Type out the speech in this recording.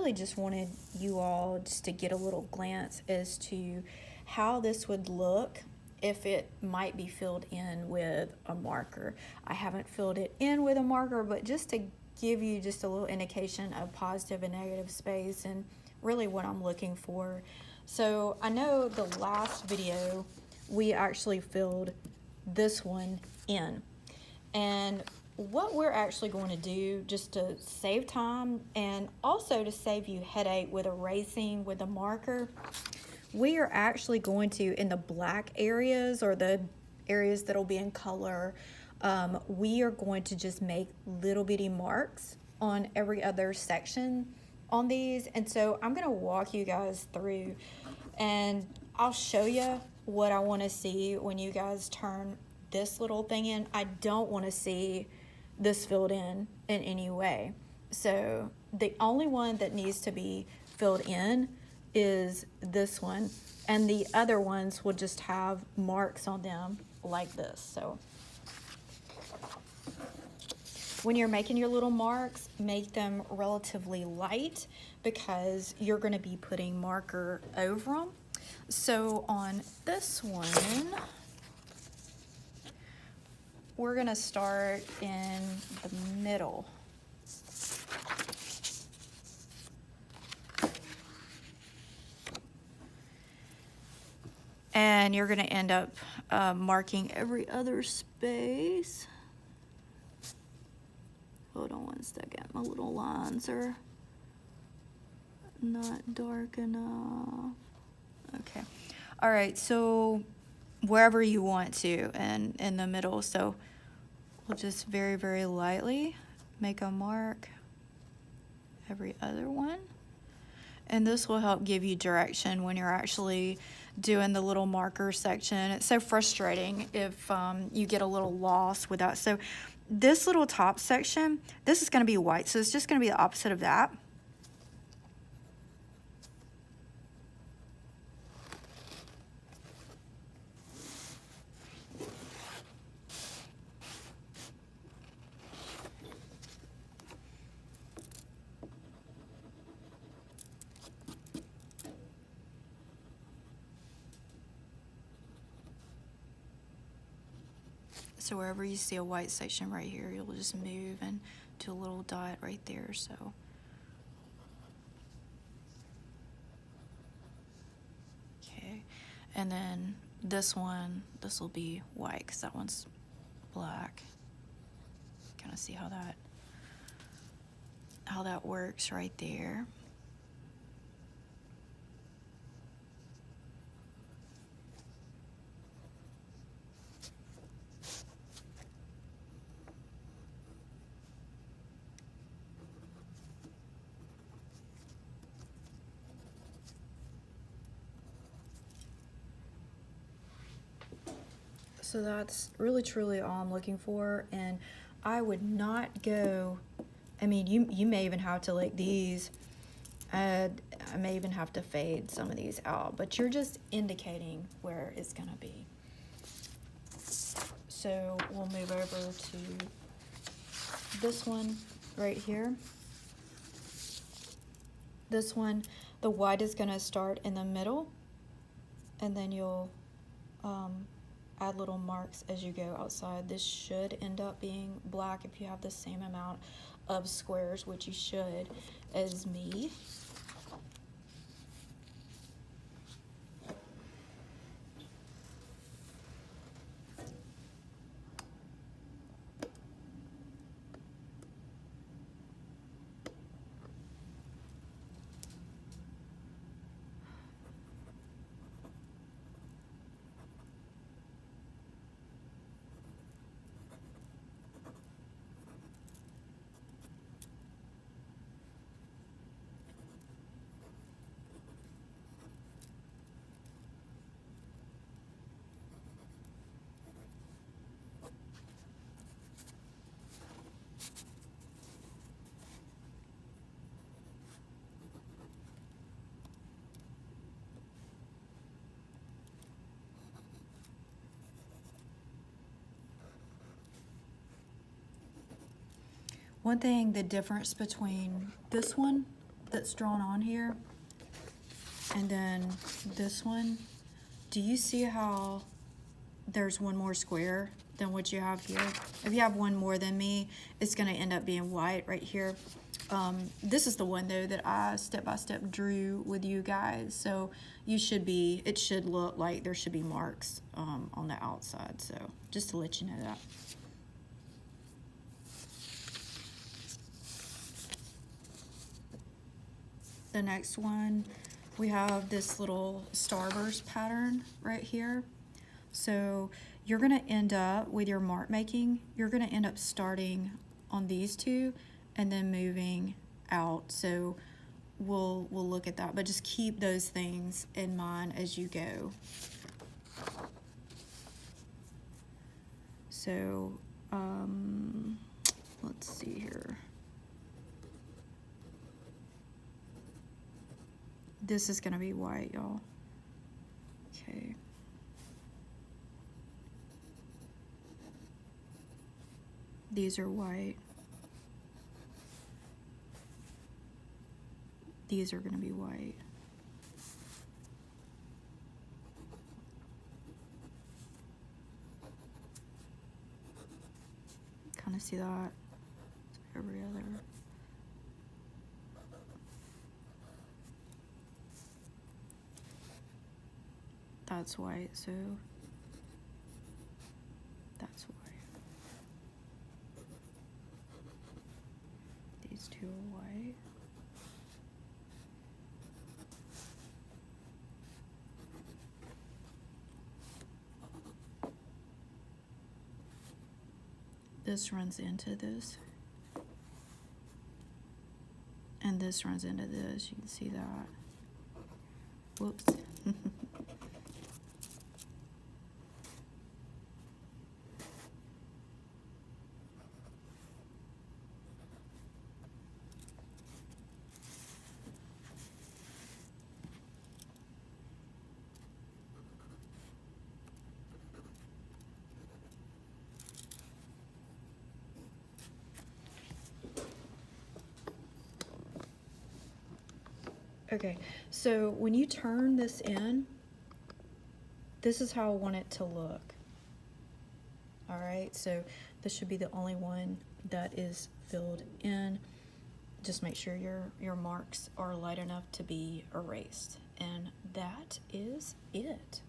really just wanted you all just to get a little glance as to how this would look if it might be filled in with a marker. I haven't filled it in with a marker, but just to give you just a little indication of positive and negative space and really what I'm looking for. So I know the last video we actually filled this one in, and what we're actually going to do, just to save time and also to save you headache with erasing with a marker, we are actually going to, in the black areas or the areas that'll be in color, we are going to just make little bitty marks on every other section on these. And so I'm going to walk you guys through, and I'll show you what I want to see when you guys turn this little thing in. I don't want to see this filled in any way. So the only one that needs to be filled in is this one, and the other ones will just have marks on them like this. So when you're making your little marks, make them relatively light because you're going to be putting marker over them. So on this one, we're going to start in the middle. And you're going to end up marking every other space. Hold on one second. My little lines are not dark enough. Okay. All right. So wherever you want to, and in the middle. So we'll just very, very lightly make a mark every other one. And this will help give you direction when you're actually doing the little marker section. It's so frustrating if you get a little lost with that. So this little top section, this is going to be white, so it's just going to be the opposite of that. So wherever you see a white section right here, you'll just move and do a little dot right there. So okay, and then this one, this will be white because that one's black. Kind of see how that works right there. So that's really truly all I'm looking for, and I would not go, I mean, you may even have to, like these, I may even have to fade some of these out, but you're just indicating where it's gonna be. So we'll move over to this one right here. This one, the white is gonna start in the middle, and then you'll add little marks as you go outside. This should end up being black if you have the same amount of squares, which you should, as me. One thing, the difference between this one that's drawn on here. And then this one, do you see how there's one more square than what you have here? If you have one more than me, it's gonna end up being white right here. This is the one though that I step-by-step drew with you guys. So it should look like there should be marks on the outside. So just to let you know that. The next one, we have this little starburst pattern right here. So you're gonna end up with your mark making, you're gonna end up starting on these two and then moving out. So we'll look at that, but just keep those things in mind as you go. So let's see here. This is gonna be white, y'all. Okay. These are white. These are gonna be white. Kind of see that? It's every other. That's white, so that's white. These two are white. This runs into this. And this runs into this. You can see that. Whoops. Okay, so when you turn this in, this is how I want it to look. All right, so this should be the only one that is filled in. Just make sure your marks are light enough to be erased. And that is it.